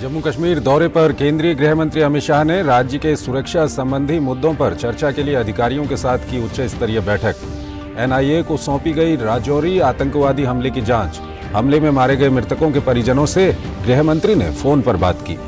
जम्मू कश्मीर दौरे पर केंद्रीय गृह मंत्री अमित शाह ने राज्य के सुरक्षा संबंधी मुद्दों पर चर्चा के लिए अधिकारियों के साथ की उच्च स्तरीय बैठक। एनआईए को सौंपी गई राजौरी आतंकवादी हमले की जांच। हमले में मारे गए मृतकों के परिजनों से गृह मंत्री ने फोन पर बात की।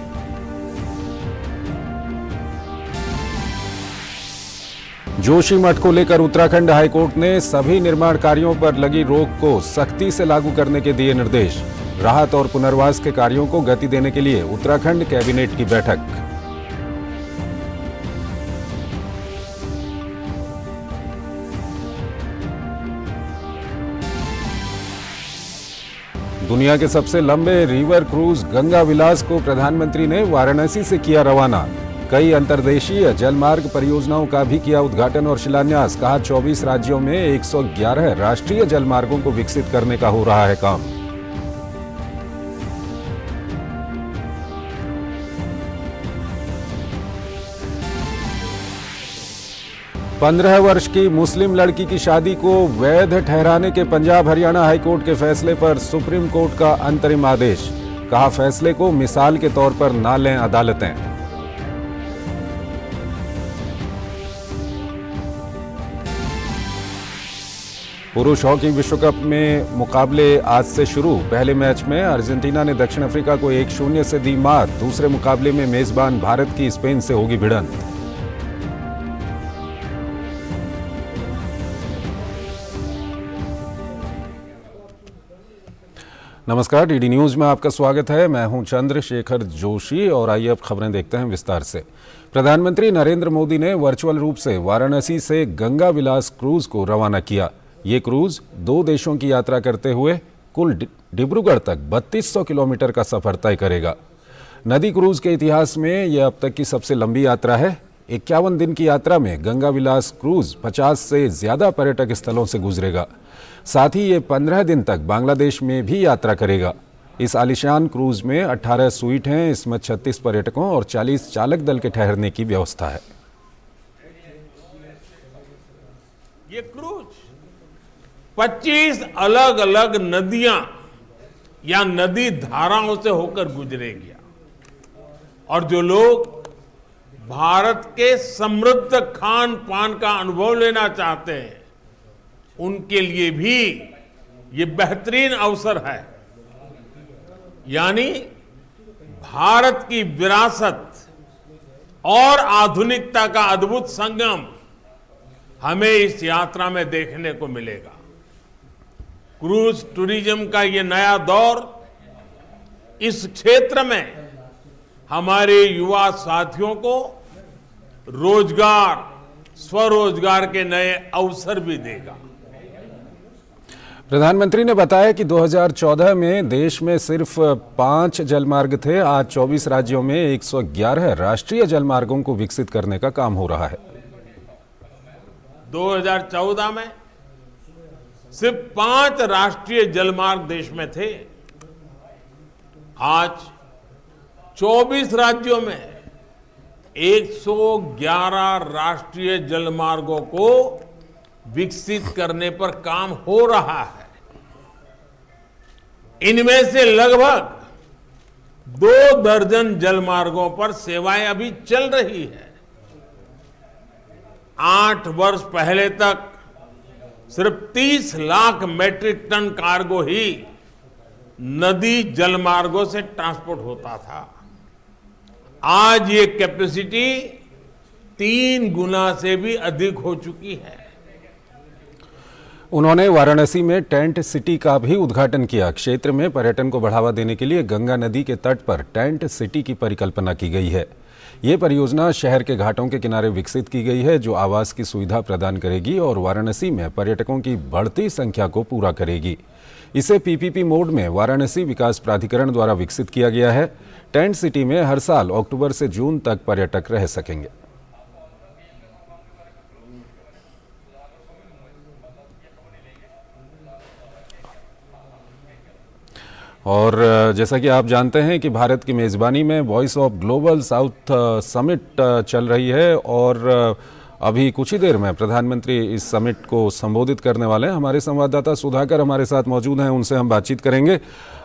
जोशीमठ को लेकर उत्तराखंड हाईकोर्ट ने सभी निर्माण कार्यों पर लगी रोक को सख्ती से लागू करने के दिए निर्देश। राहत और पुनर्वास के कार्यों को गति देने के लिए उत्तराखंड कैबिनेट की बैठक। दुनिया के सबसे लंबे रिवर क्रूज गंगा विलास को प्रधानमंत्री ने वाराणसी से किया रवाना। कई अंतर्देशीय जलमार्ग परियोजनाओं का भी किया उद्घाटन और शिलान्यास। कहा 24 राज्यों में 111 राष्ट्रीय जलमार्गों को विकसित करने का हो रहा है काम। पंद्रह वर्ष की मुस्लिम लड़की की शादी को वैध ठहराने के पंजाब हरियाणा हाईकोर्ट के फैसले पर सुप्रीम कोर्ट का अंतरिम आदेश। कहा फैसले को मिसाल के तौर पर ना लें अदालतें। पुरुष हॉकी विश्व कप में मुकाबले आज से शुरू। पहले मैच में अर्जेंटीना ने दक्षिण अफ्रीका को 1-0 से दी मात। दूसरे मुकाबले में मेजबान भारत की स्पेन से होगी भिड़ंत। नमस्कार, डीडी न्यूज में आपका स्वागत है। मैं हूं चंद्रशेखर जोशी और आइए अब खबरें देखते हैं विस्तार से। प्रधानमंत्री नरेंद्र मोदी ने वर्चुअल रूप से वाराणसी से गंगा विलास क्रूज को रवाना किया। ये क्रूज 2 देशों की यात्रा करते हुए कुल डिब्रूगढ़ तक 3200 किलोमीटर का सफर तय करेगा। नदी क्रूज के इतिहास में यह अब तक की सबसे लंबी यात्रा है। 51 दिन की यात्रा में गंगा विलास क्रूज 50 से ज्यादा पर्यटक स्थलों से गुजरेगा। साथ ही ये 15 दिन तक बांग्लादेश में भी यात्रा करेगा। इस आलिशान क्रूज में 18 स्वीट हैं। इसमें 36 पर्यटकों और 40 चालक दल के ठहरने की व्यवस्था है। ये क्रूज 25 अलग अलग नदियां या नदी धाराओं से होकर गुजरेगी और जो लोग भारत के समृद्ध खान पान का अनुभव लेना चाहते हैं उनके लिए भी ये बेहतरीन अवसर है। यानी भारत की विरासत और आधुनिकता का अद्भुत संगम हमें इस यात्रा में देखने को मिलेगा। क्रूज टूरिज्म का ये नया दौर इस क्षेत्र में हमारे युवा साथियों को रोजगार, स्वरोजगार के नए अवसर भी देगा। प्रधानमंत्री ने बताया कि 2014 में देश में सिर्फ 5 जलमार्ग थे। आज 24 राज्यों में 111 राष्ट्रीय जलमार्गों को विकसित करने का काम हो रहा है। 2014 में सिर्फ 5 राष्ट्रीय जलमार्ग देश में थे। आज 24 राज्यों में 111 राष्ट्रीय जलमार्गों को विकसित करने पर काम हो रहा है। इनमें से लगभग 2 दर्जन जलमार्गों पर सेवाएं अभी चल रही है। 8 वर्ष पहले तक सिर्फ 30 लाख मैट्रिक टन कार्गो ही नदी जलमार्गों से ट्रांसपोर्ट होता था। आज ये कैपेसिटी 3 गुना से भी अधिक हो चुकी है। उन्होंने वाराणसी में टेंट सिटी का भी उद्घाटन किया। क्षेत्र में पर्यटन को बढ़ावा देने के लिए गंगा नदी के तट पर टेंट सिटी की परिकल्पना की गई है। ये परियोजना शहर के घाटों के किनारे विकसित की गई है, जो आवास की सुविधा प्रदान करेगी और वाराणसी में पर्यटकों की बढ़ती संख्या को पूरा करेगी। इसे पीपीपी मोड में वाराणसी विकास प्राधिकरण द्वारा विकसित किया गया है। टेंट सिटी में हर साल अक्टूबर से जून तक पर्यटक रह सकेंगे। और जैसा कि आप जानते हैं कि भारत की मेज़बानी में voice of global south summit चल रही है और अभी कुछ ही देर में प्रधानमंत्री इस समिट को संबोधित करने वाले हैं। हमारे संवाददाता सुधाकर हमारे साथ मौजूद हैं, उनसे हम बातचीत करेंगे।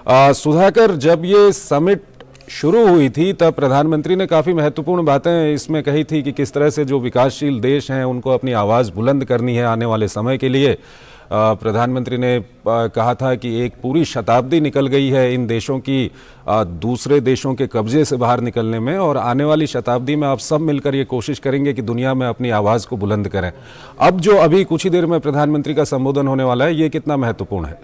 सुधाकर, जब ये समिट शुरू हुई थी तब प्रधानमंत्री ने काफ़ी महत्वपूर्ण बातें इसमें कही थी कि किस तरह से जो विकासशील देश हैं उनको अपनी आवाज़ बुलंद करनी है आने वाले समय के लिए। प्रधानमंत्री ने कहा था कि एक पूरी शताब्दी निकल गई है इन देशों की दूसरे देशों के कब्जे से बाहर निकलने में, और आने वाली शताब्दी में आप सब मिलकर ये कोशिश करेंगे कि दुनिया में अपनी आवाज़ को बुलंद करें। अब जो अभी कुछ ही देर में प्रधानमंत्री का संबोधन होने वाला है, ये कितना महत्वपूर्ण है?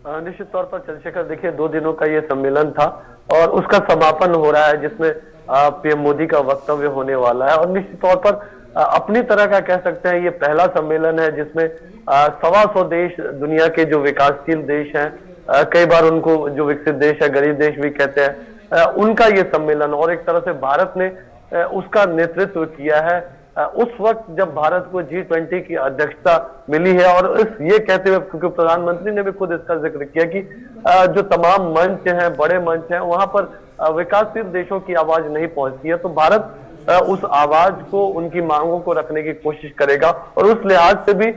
निश्चित तौर पर चंद्रशेखर, देखिए 2 दिनों का ये सम्मेलन था और उसका समापन हो रहा है जिसमें पीएम मोदी का वक्तव्य होने वाला है। और निश्चित तौर पर अपनी तरह का कह सकते हैं ये पहला सम्मेलन है जिसमें 125 देश, दुनिया के जो विकासशील देश हैं, कई बार उनको जो विकसित देश है, गरीब देश भी कहते हैं, उनका ये सम्मेलन, और एक तरह से भारत ने उसका नेतृत्व किया है उस वक्त जब भारत को G20 की अध्यक्षता मिली है। और ये कहते हुए, क्योंकि प्रधानमंत्री ने भी खुद इसका जिक्र किया कि जो तमाम मंच हैं, बड़े मंच हैं, वहां पर विकासशील देशों की आवाज नहीं पहुंचती है, तो भारत उस आवाज को, उनकी मांगों को रखने की कोशिश करेगा। और उस लिहाज से भी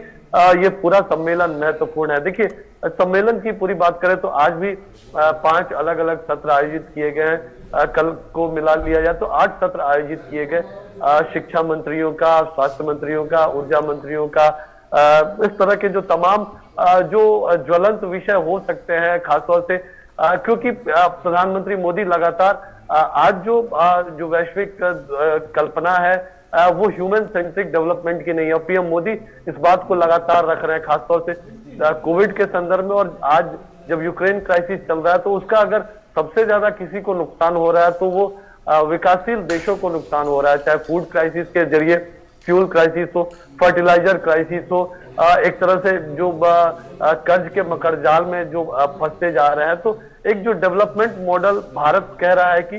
ये पूरा सम्मेलन महत्वपूर्ण है। देखिए, सम्मेलन की पूरी बात करें तो आज भी 5 अलग अलग सत्र आयोजित किए गए हैं। कल को मिला लिया जाए तो 8 सत्र आयोजित किए गए, शिक्षा मंत्रियों का, स्वास्थ्य मंत्रियों का, ऊर्जा मंत्रियों का, इस तरह के जो तमाम जो ज्वलंत विषय हो सकते हैं, खासतौर से क्योंकि प्रधानमंत्री मोदी लगातार आज जो वैश्विक कल्पना है वो ह्यूमन सेंट्रिक डेवलपमेंट की नहीं है। पीएम मोदी इस बात को लगातार रख रहे हैं, खासतौर से कोविड के संदर्भ में। और आज जब यूक्रेन क्राइसिस चल रहा है तो उसका अगर सबसे ज्यादा किसी को नुकसान हो रहा है तो वो विकासशील देशों को नुकसान हो रहा है, चाहे फूड क्राइसिस के जरिए फ्यूल क्राइसिस हो, फर्टिलाइजर क्राइसिस हो, एक तरह से जो कर्ज के मकड़जाल में जो फंसते जा रहे हैं। तो एक जो डेवलपमेंट मॉडल भारत कह रहा है कि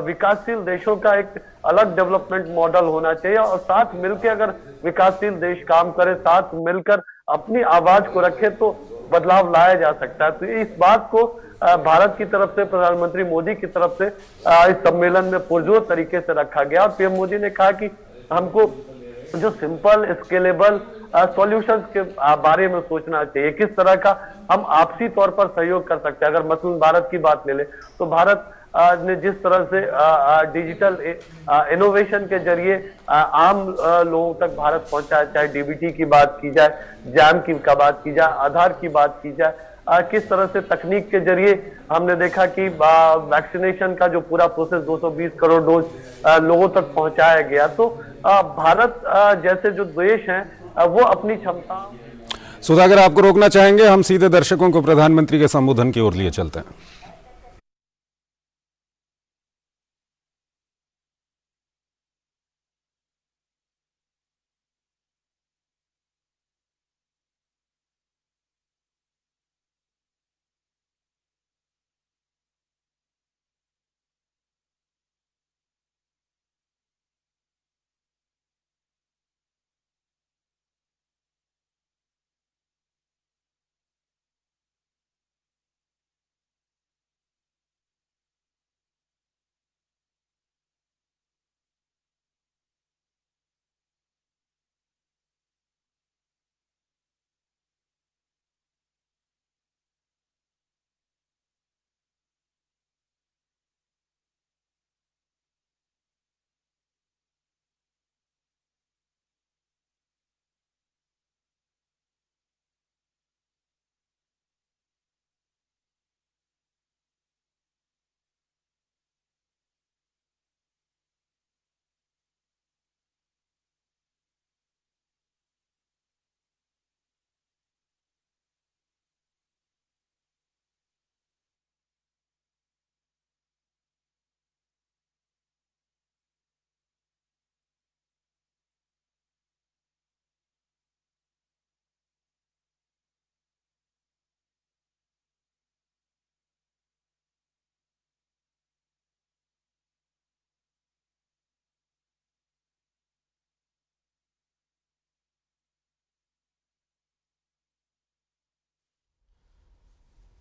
विकासशील देशों का एक अलग डेवलपमेंट मॉडल होना चाहिए, और साथ मिलकर अगर विकासशील देश काम करे, साथ मिलकर अपनी आवाज को रखे तो बदलाव लाया जा सकता है। तो इस बात को भारत की तरफ से, प्रधानमंत्री मोदी की तरफ से इस सम्मेलन में पुरजोर तरीके से रखा गया। और पीएम मोदी ने कहा कि हमको जो सिंपल स्केलेबल सॉल्यूशंस के बारे में सोचना चाहिए, किस तरह का हम आपसी तौर पर सहयोग कर सकते हैं। अगर मसलन भारत की बात ले ले तो भारत ने जिस तरह से डिजिटल इनोवेशन के जरिए आम लोगों तक भारत पहुंचा है, चाहे डीबीटी की बात की जाए, जैम की का बात की जाए, आधार की बात की जाए, किस तरह से तकनीक के जरिए हमने देखा कि वैक्सीनेशन का जो पूरा प्रोसेस 220 करोड़ डोज लोगों तक पहुंचाया गया। तो भारत जैसे जो देश हैं वो अपनी क्षमता। सुधाकर, आपको रोकना चाहेंगे, हम सीधे दर्शकों को प्रधानमंत्री के संबोधन की ओर लिए चलते हैं।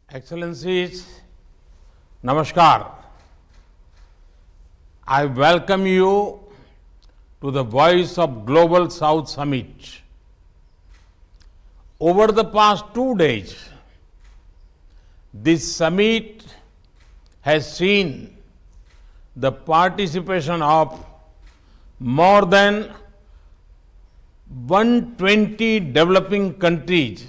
Excellencies, Namaskar. I welcome you to the Voice of Global South Summit. Over the past 2 days, this summit has seen the participation of more than 120 developing countries,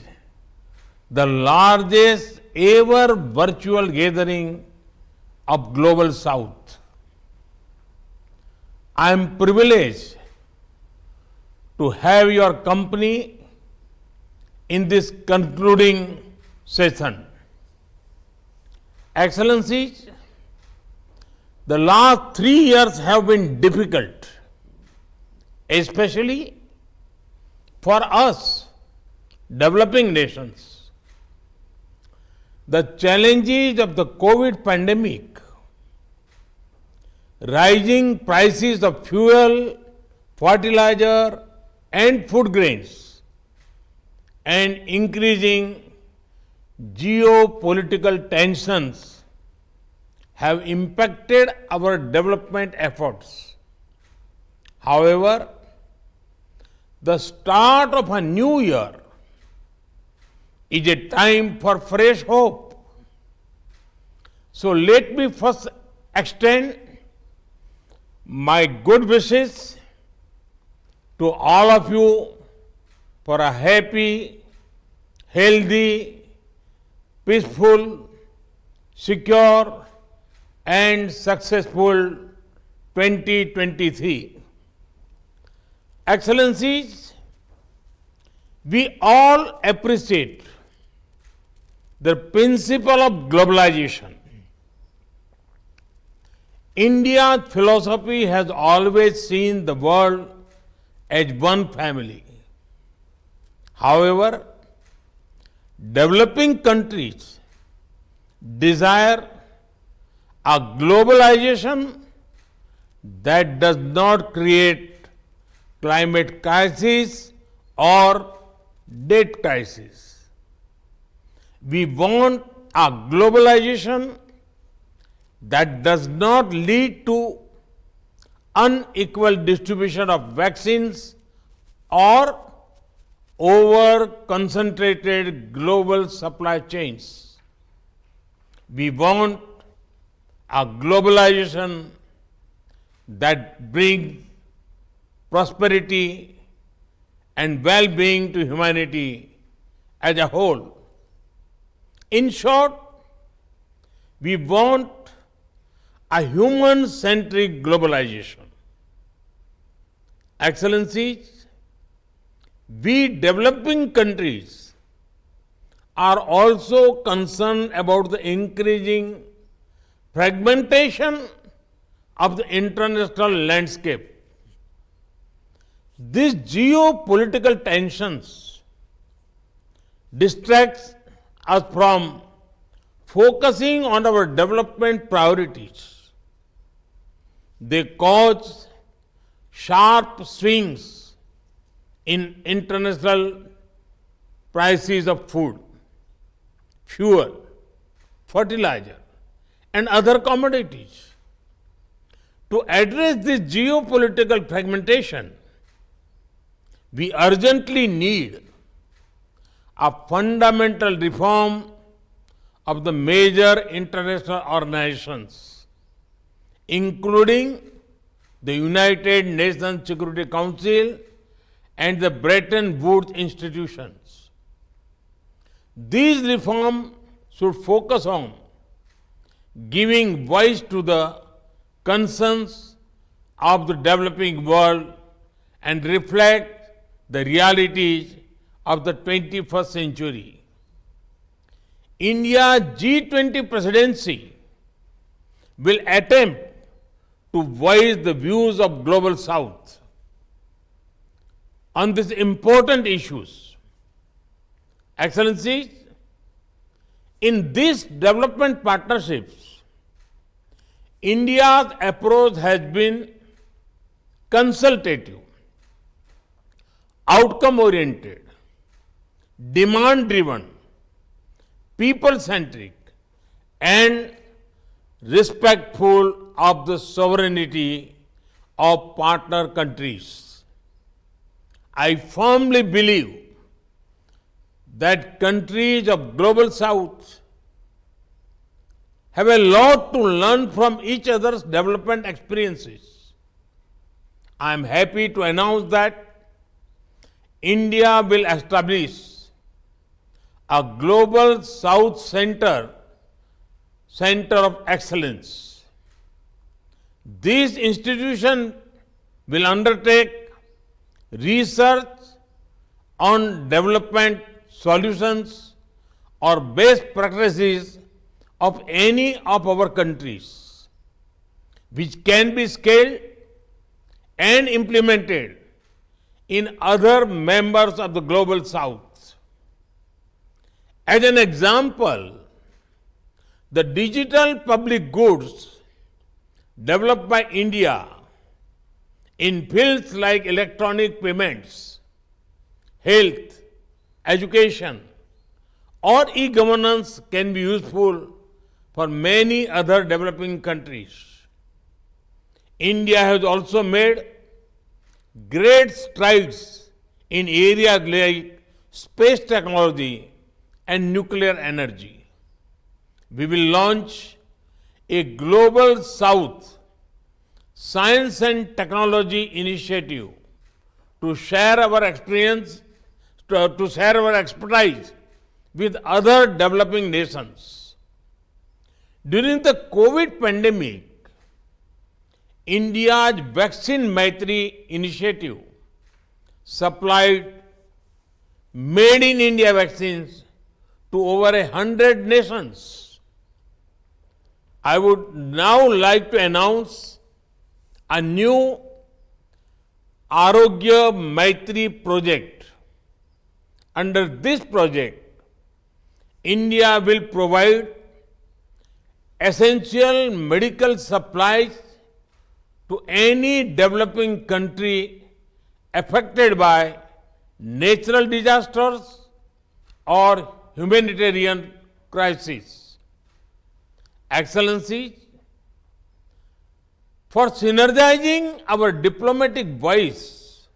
the largest ever virtual gathering of Global South. I am privileged to have your company in this concluding session. Excellencies, the last 3 years have been difficult, especially for us, developing nations. The challenges of the COVID pandemic, rising prices of fuel, fertilizer, and food grains, and increasing geopolitical tensions have impacted our development efforts. However, the start of a new year is a time for fresh hope. So let me first extend my good wishes to all of you for a happy, healthy, peaceful, secure, and successful 2023. Excellencies, we all appreciate the principle of globalization. India's philosophy has always seen the world as one family. However, developing countries desire a globalization that does not create climate crisis or debt crisis. We want a globalization that does not lead to unequal distribution of vaccines or over concentrated global supply chains. We want a globalization that brings prosperity and well-being to humanity as a whole. In short, we want a human-centric globalization. Excellencies, we developing countries are also concerned about the increasing fragmentation of the international landscape. These geopolitical tensions distracts us from focusing on our development priorities. They cause sharp swings in international prices of food, fuel, fertilizer, and other commodities. To address this geopolitical fragmentation, we urgently need a fundamental reform of the major international organizations, including the United Nations Security Council and the Bretton Woods institutions. These reforms should focus on giving voice to the concerns of the developing world and reflect the realities of the 21st century. India's G20 presidency will attempt to voice the views of Global South on these important issues. Excellencies, in these development partnerships, India's approach has been consultative, outcome-oriented, demand-driven, people-centric, and respectful of the sovereignty of partner countries. I firmly believe that countries of Global South have a lot to learn from each other's development experiences. I am happy to announce that India will establish a Global South Center of Excellence. This institution will undertake research on development solutions or best practices of any of our countries, which can be scaled and implemented in other members of the Global South. As an example, the digital public goods developed by India in fields like electronic payments, health, education, or e-governance can be useful for many other developing countries. India has also made great strides in areas like space technology and nuclear energy. We will launch a Global South Science and Technology Initiative to share our experience, to share our expertise with other developing nations. During the COVID pandemic, India's Vaccine Maitri initiative supplied made in India vaccines to over 100 nations. I would now like to announce a new Arogya Maitri project. Under this project, India will provide essential medical supplies to any developing country affected by natural disasters or humanitarian crises. Excellencies, for synergizing our diplomatic voice,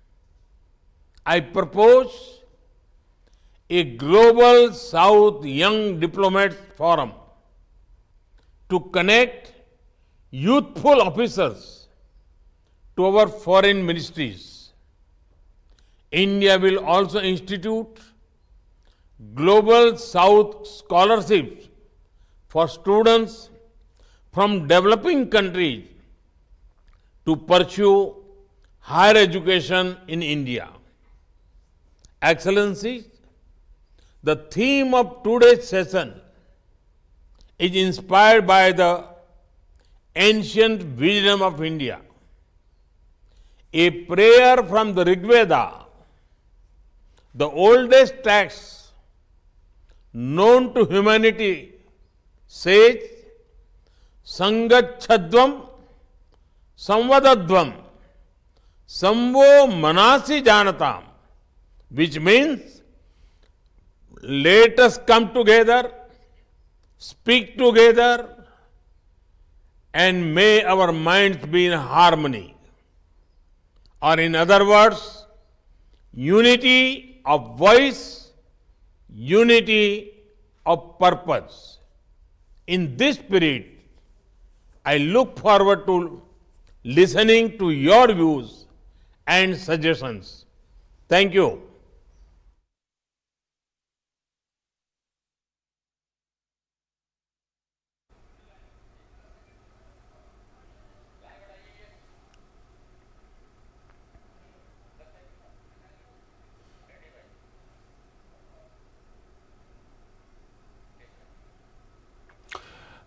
I propose a Global South Young Diplomats Forum to connect youthful officers to our foreign ministries. India will also institute Global South scholarships for students from developing countries to pursue higher education in India. Excellencies, the theme of today's session is inspired by the ancient wisdom of India. A prayer from the Rig Veda, the oldest text known to humanity, says, Sangachhadvam Samvadadvam Samvo Manasi Janatam, which means let us come together, speak together, and may our minds be in harmony. Or in other words, unity of voice, unity of purpose. In this spirit, I look forward to listening to your views and suggestions. Thank you.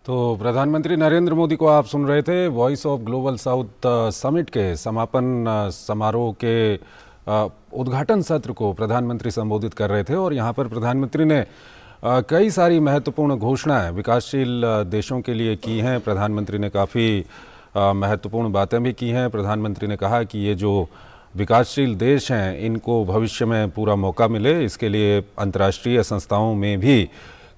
तो प्रधानमंत्री नरेंद्र मोदी को आप सुन रहे थे voice of global south summit के समापन समारोह के उद्घाटन सत्र को प्रधानमंत्री संबोधित कर रहे थे और यहाँ पर प्रधानमंत्री ने कई सारी महत्वपूर्ण घोषणाएं विकासशील देशों के लिए की हैं। प्रधानमंत्री ने काफ़ी महत्वपूर्ण बातें भी की हैं। प्रधानमंत्री ने कहा कि ये जो विकासशील देश हैं इनको भविष्य में पूरा मौका मिले, इसके लिए अंतर्राष्ट्रीय संस्थाओं में भी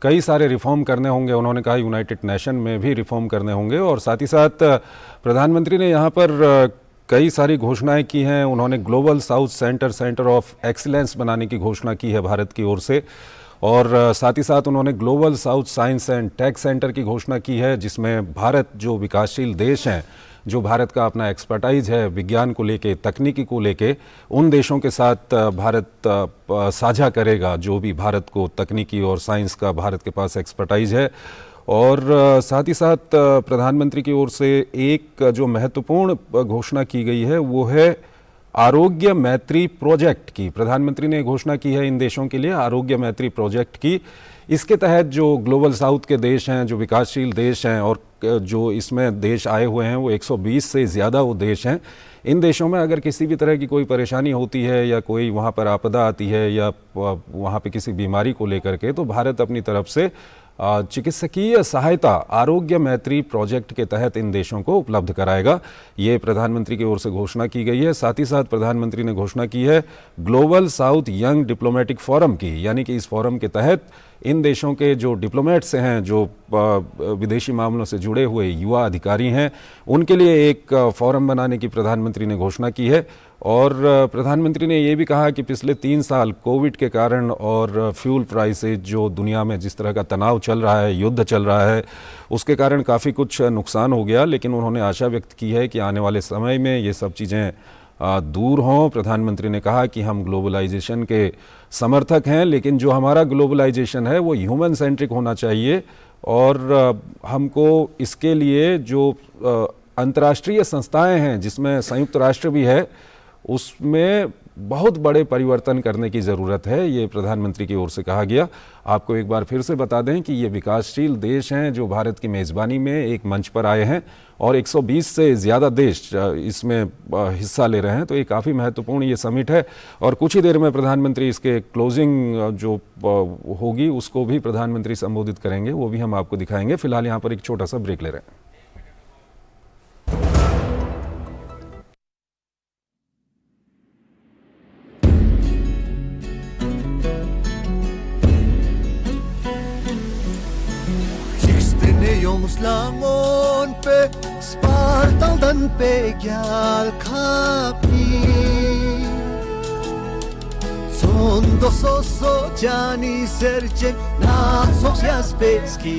कई सारे रिफॉर्म करने होंगे। उन्होंने कहा यूनाइटेड नेशन में भी रिफॉर्म करने होंगे और साथ ही साथ प्रधानमंत्री ने यहाँ पर कई सारी घोषणाएं की हैं। उन्होंने global south centre of excellence बनाने की घोषणा की है भारत की ओर से और साथ ही साथ उन्होंने global south science and tech centre की घोषणा की है, जिसमें भारत जो विकासशील देश हैं, जो भारत का अपना एक्सपर्टाइज है विज्ञान को लेके, तकनीकी को लेके, उन देशों के साथ भारत साझा करेगा जो भी भारत को तकनीकी और साइंस का भारत के पास एक्सपर्टाइज है। और साथ ही साथ प्रधानमंत्री की ओर से एक जो महत्वपूर्ण घोषणा की गई है वो है आरोग्य मैत्री प्रोजेक्ट की। प्रधानमंत्री ने घोषणा की है इन देशों के लिए आरोग्य मैत्री प्रोजेक्ट की। इसके तहत जो ग्लोबल साउथ के देश हैं, जो विकासशील देश हैं और जो इसमें देश आए हुए हैं वो 120 से ज़्यादा वो देश हैं। इन देशों में अगर किसी भी तरह की कोई परेशानी होती है या कोई वहाँ पर आपदा आती है या वहाँ पे किसी बीमारी को लेकर के, तो भारत अपनी तरफ से चिकित्सकीय सहायता आरोग्य मैत्री प्रोजेक्ट के तहत इन देशों को उपलब्ध कराएगा। ये प्रधानमंत्री की ओर से घोषणा की गई है। साथ ही साथ प्रधानमंत्री ने घोषणा की है global south young diplomatic forum की, यानी कि इस फोरम के तहत इन देशों के जो डिप्लोमेट्स हैं, जो विदेशी मामलों से जुड़े हुए युवा अधिकारी हैं, उनके लिए एक फोरम बनाने की प्रधानमंत्री ने घोषणा की है। और प्रधानमंत्री ने ये भी कहा कि पिछले 3 साल कोविड के कारण और फ्यूल प्राइसेज जो दुनिया में जिस तरह का तनाव चल रहा है, युद्ध चल रहा है, उसके कारण काफ़ी कुछ नुकसान हो गया, लेकिन उन्होंने आशा व्यक्त की है कि आने वाले समय में ये सब चीज़ें दूर हों। प्रधानमंत्री ने कहा कि हम ग्लोबलाइजेशन के समर्थक हैं, लेकिन जो हमारा ग्लोबलाइजेशन है वो ह्यूमन सेंट्रिक होना चाहिए और हमको इसके लिए जो अंतर्राष्ट्रीय संस्थाएं हैं, जिसमें संयुक्त राष्ट्र भी है, उसमें बहुत बड़े परिवर्तन करने की ज़रूरत है। ये प्रधानमंत्री की ओर से कहा गया। आपको एक बार फिर से बता दें कि ये विकासशील देश हैं जो भारत की मेज़बानी में एक मंच पर आए हैं और 120 से ज़्यादा देश इसमें हिस्सा ले रहे हैं। तो ये काफ़ी महत्वपूर्ण ये समिट है और कुछ ही देर में प्रधानमंत्री इसके क्लोजिंग जो होगी उसको भी प्रधानमंत्री संबोधित करेंगे, वो भी हम आपको दिखाएंगे। फिलहाल यहाँ पर एक छोटा सा ब्रेक ले रहे हैं। Yomos lamon pe spartaldan pe gyal kapi Sondo soso jani serce na sosyas peski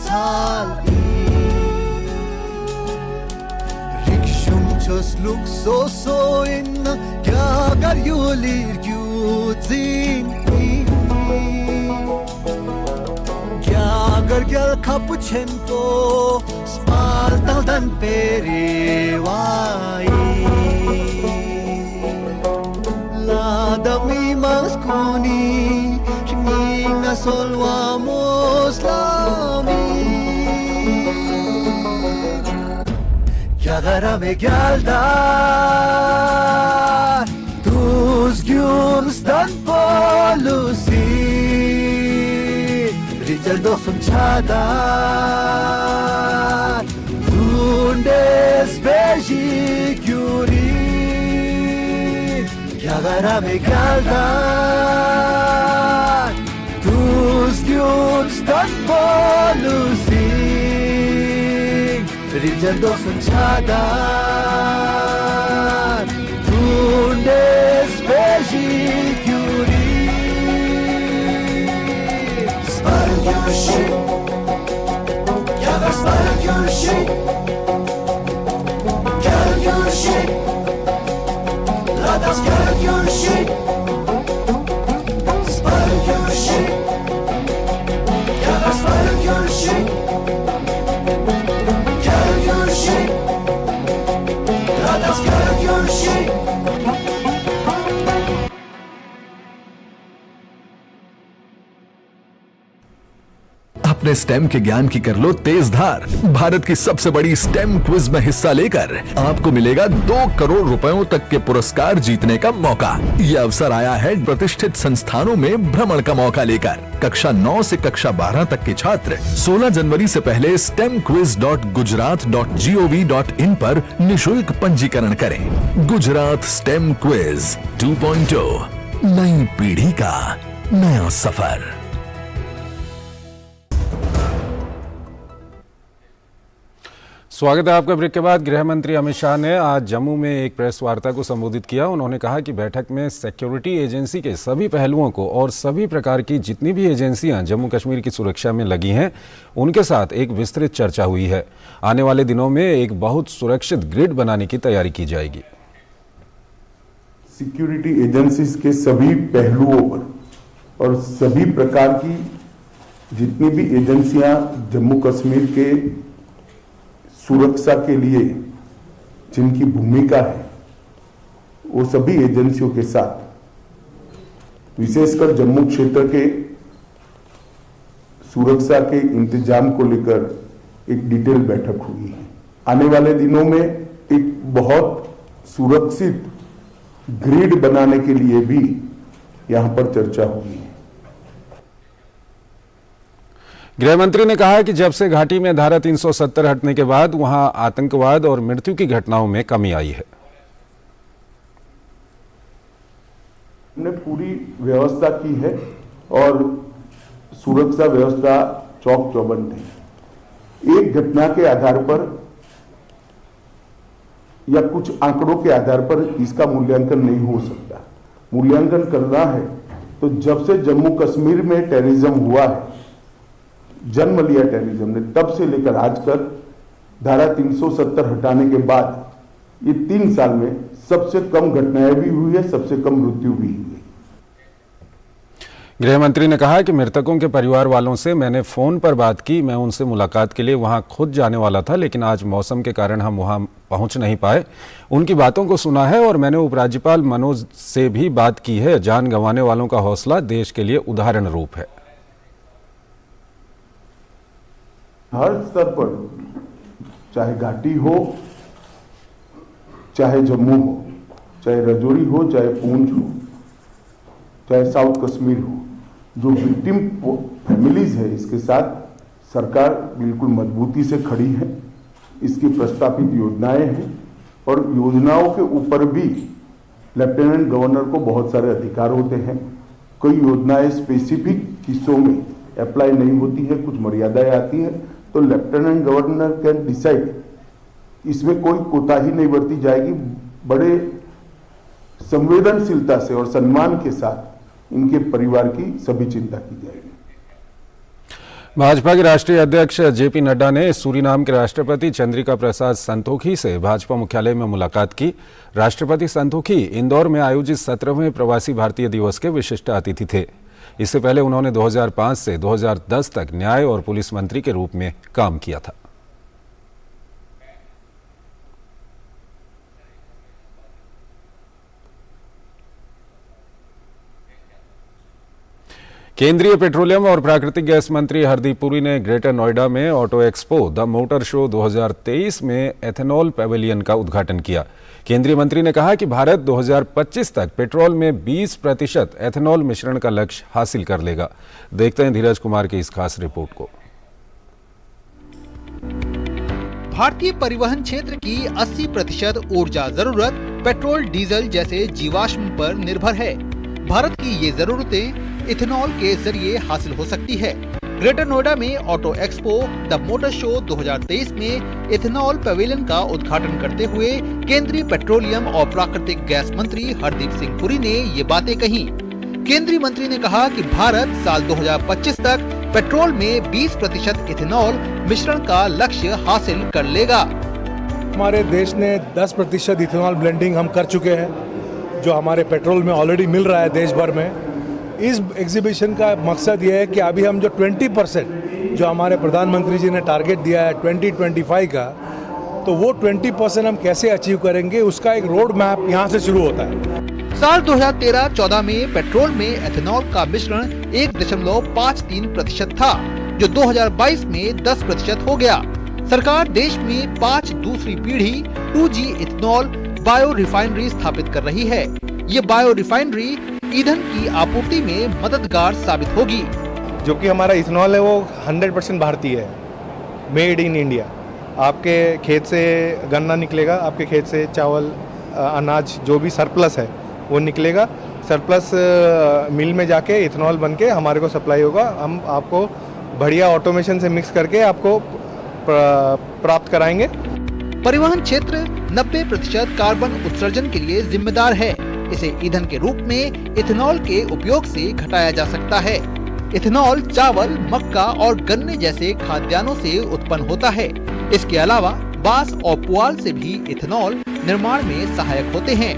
tali Rikshum chos luk soso inna gyagar yulir gyudzin Agar gel capucento spartaldan perivai Ladami mascuni Shminga solvamos lami Chiagarame galdar Tus gyums dan polusi Rijal dosum chadar Dundes beji gyuri Kyagara me galdar Tus gyurs dan polusi Rijal dosum chadar Dundes beji gyuri Yagar sparak yurshi Karak yurshi Ladas karak yurshi Sparak yurshi Yagar sparak yurshi Karak yurshi Ladas karak yurshi अपने stem के ज्ञान की कर लो तेज धार। भारत की सबसे बड़ी stem quiz में हिस्सा लेकर आपको मिलेगा 2 करोड़ रुपयों तक के पुरस्कार जीतने का मौका। यह अवसर आया है प्रतिष्ठित संस्थानों में भ्रमण का मौका लेकर। कक्षा 9 से कक्षा 12 तक के छात्र 16 जनवरी से पहले stemquiz.gujarat.gov.in पर निशुल्क पंजीकरण करें। गुजरात स्टेम क्विज 2.0, नई पीढ़ी का नया सफर। स्वागत है आपका। ब्रेक के बाद गृह मंत्री अमित शाह ने आज जम्मू में एक प्रेस वार्ता को संबोधित किया। उन्होंने कहा कि बैठक में सिक्योरिटी एजेंसी के सभी पहलुओं को और सभी प्रकार की जितनी भी एजेंसियां जम्मू कश्मीर की सुरक्षा में लगी हैं उनके साथ एक विस्तृत चर्चा हुई है। आने वाले दिनों में एक बहुत सुरक्षित ग्रिड बनाने की तैयारी की जाएगी। सिक्योरिटी एजेंसीज के सभी पहलुओं पर और सभी प्रकार की जितनी भी एजेंसियां जम्मू कश्मीर के सुरक्षा के लिए जिनकी भूमिका है वो सभी एजेंसियों के साथ विशेषकर जम्मू क्षेत्र के सुरक्षा के इंतजाम को लेकर एक डिटेल बैठक हुई है। आने वाले दिनों में एक बहुत सुरक्षित ग्रिड बनाने के लिए भी यहां पर चर्चा हुई है। गृह मंत्री ने कहा कि जब से घाटी में धारा 370 हटने के बाद वहां आतंकवाद और मृत्यु की घटनाओं में कमी आई है। हमने पूरी व्यवस्था की है और सुरक्षा व्यवस्था चौक चौबंद है। एक घटना के आधार पर या कुछ आंकड़ों के आधार पर इसका मूल्यांकन नहीं हो सकता। मूल्यांकन करना है तो जब से जम्मू कश्मीर में टेररिज्म हुआ है, जन्म लिया टेररिज्म ने, तब से लेकर आज तक धारा 370 हटाने के बाद ये 3 साल में सबसे कम घटनाएं भी हुई है, सबसे कम मृत्यु भी हुई है। गृह मंत्री ने कहा कि मृतकों के परिवार वालों से मैंने फोन पर बात की। मैं उनसे मुलाकात के लिए वहां खुद जाने वाला था, लेकिन आज मौसम के कारण हम वहां पहुंच नहीं पाए। उनकी बातों को सुना है और मैंने उपराज्यपाल मनोज से भी बात की है। जान गंवाने वालों का हौसला देश के लिए उदाहरण रूप है। हर स्तर पर, चाहे घाटी हो, चाहे जम्मू हो, चाहे रजौरी हो, चाहे पूंछ हो, चाहे साउथ कश्मीर हो, जो विक्टिम फैमिलीज है इसके साथ सरकार बिल्कुल मजबूती से खड़ी है। इसकी प्रस्तावित योजनाएं हैं और योजनाओं के ऊपर भी लेफ्टिनेंट गवर्नर को बहुत सारे अधिकार होते हैं। कई योजनाएं स्पेसिफिक हिस्सों में अप्लाई नहीं होती है, कुछ मर्यादाएं आती हैं, तो लेफ्टिनेंट गवर्नर कैन डिसाइड। इसमें कोई कोताही नहीं बरती जाएगी। बड़े संवेदनशीलता से और सम्मान के साथ इनके परिवार की सभी चिंता की जाएगी। भाजपा के राष्ट्रीय अध्यक्ष जेपी नड्डा ने सूरीनाम के राष्ट्रपति चंद्रिका प्रसाद संतोखी से भाजपा मुख्यालय में मुलाकात की। राष्ट्रपति संतोखी इंदौर में आयोजित 17वें प्रवासी भारतीय दिवस के विशिष्ट अतिथि थे। इससे पहले उन्होंने 2005 से 2010 तक न्याय और पुलिस मंत्री के रूप में काम किया था। केंद्रीय पेट्रोलियम और प्राकृतिक गैस मंत्री हरदीप पुरी ने ग्रेटर नोएडा में auto expo the motor show 2023 में एथेनॉल पैवेलियन का उद्घाटन किया। केंद्रीय मंत्री ने कहा कि भारत 2025 तक पेट्रोल में 20% एथेनॉल मिश्रण का लक्ष्य हासिल कर लेगा। देखते हैं धीरज कुमार की इस खास रिपोर्ट को। भारतीय परिवहन क्षेत्र की 80% ऊर्जा जरूरत पेट्रोल डीजल जैसे जीवाश्म पर निर्भर है। भारत की ये जरूरतें इथेनॉल के जरिए हासिल हो सकती है। ग्रेटर नोएडा में auto expo the motor show 2023 में इथेनॉल पैवेलियन का उद्घाटन करते हुए केंद्रीय पेट्रोलियम और प्राकृतिक गैस मंत्री हरदीप सिंह पुरी ने ये बातें कही। केंद्रीय मंत्री ने कहा कि भारत साल 2025 तक पेट्रोल में 20% इथेनॉल मिश्रण का लक्ष्य हासिल कर लेगा। हमारे देश ने 10% इथेनॉल ब्लेंडिंग हम कर चुके हैं, जो हमारे पेट्रोल में ऑलरेडी मिल रहा है देश भर में। इस एग्जीबिशन का मकसद ये है कि अभी हम जो 20% जो हमारे प्रधानमंत्री जी ने टारगेट दिया है 2025 का, तो वो 20% हम कैसे अचीव करेंगे, उसका एक रोड मैप यहाँ से शुरू होता है। साल 2013-14 में पेट्रोल में एथेनॉल का मिश्रण 1.53% था, जो 2022 में 10% हो गया। सरकार देश में 5 दूसरी पीढ़ी 2G इथेनॉल बायो रिफाइनरी स्थापित कर रही है। ये बायो रिफाइनरी ईंधन की आपूर्ति में मददगार साबित होगी। जो कि हमारा इथेनॉल है वो 100% भारतीय है, मेड इन इंडिया। आपके खेत से गन्ना निकलेगा, आपके खेत से चावल, अनाज, जो भी सरप्लस है वो निकलेगा। सरप्लस मिल में जाके इथेनॉल बन के हमारे को सप्लाई होगा। हम आपको बढ़िया ऑटोमेशन से मिक्स करके आपको प्राप्त कराएंगे। परिवहन क्षेत्र 90% कार्बन उत्सर्जन के लिए जिम्मेदार है। इसे ईंधन के रूप में इथेनॉल के उपयोग से घटाया जा सकता है। इथेनॉल चावल, मक्का और गन्ने जैसे खाद्यान्नों से उत्पन्न होता है। इसके अलावा बांस और पुआल से भी इथेनॉल निर्माण में सहायक होते हैं।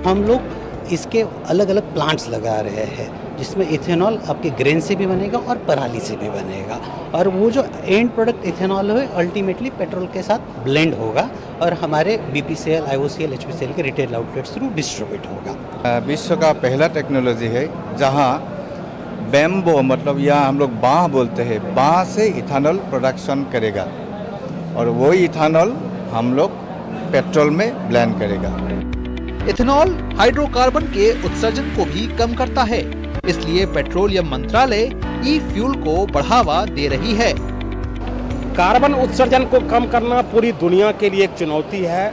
हम लोग इसके अलग अलग प्लांट्स लगा रहे हैं जिसमें इथेनॉल आपके ग्रेन से भी बनेगा और पराली से भी बनेगा, और वो जो एंड प्रोडक्ट इथेनॉल है अल्टीमेटली पेट्रोल के साथ ब्लेंड होगा और हमारे BPCL, IOCL, HPCL के रिटेल आउटलेट्स थ्रू डिस्ट्रीब्यूट होगा। विश्व का पहला टेक्नोलॉजी है जहां बैम्बो मतलब यहाँ हम लोग बांह बोलते हैं, बांह से इथेनॉल प्रोडक्शन करेगा और वही इथेनॉल हम लोग पेट्रोल में ब्लेंड करेगा। इथेनॉल हाइड्रोकार्बन के उत्सर्जन को भी कम करता है, इसलिए पेट्रोलियम मंत्रालय ई फ्यूल को बढ़ावा दे रही है। कार्बन उत्सर्जन को कम करना पूरी दुनिया के लिए एक चुनौती है।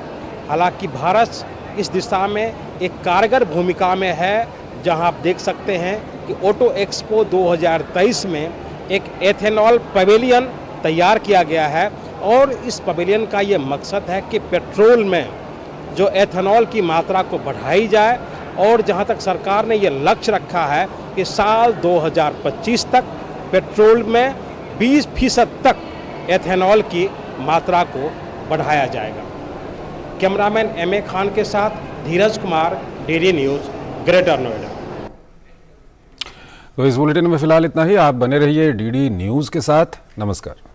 हालांकि भारत इस दिशा में एक कारगर भूमिका में है, जहां आप देख सकते हैं कि ऑटो एक्सपो 2023 में एक एथेनॉल पवेलियन तैयार किया गया है और इस पवेलियन का ये मकसद है कि पेट्रोल में जो एथेनॉल की मात्रा को बढ़ाई जाए और जहां तक सरकार ने ये लक्ष्य रखा है कि साल 2025 तक पेट्रोल में 20% तक एथेनॉल की मात्रा को बढ़ाया जाएगा। कैमरामैन MA खान के साथ Dheeraj Kumar, DD news, greater Noida. तो इस बुलेटिन में फिलहाल इतना ही। आप बने रहिए DD न्यूज़ के साथ। नमस्कार।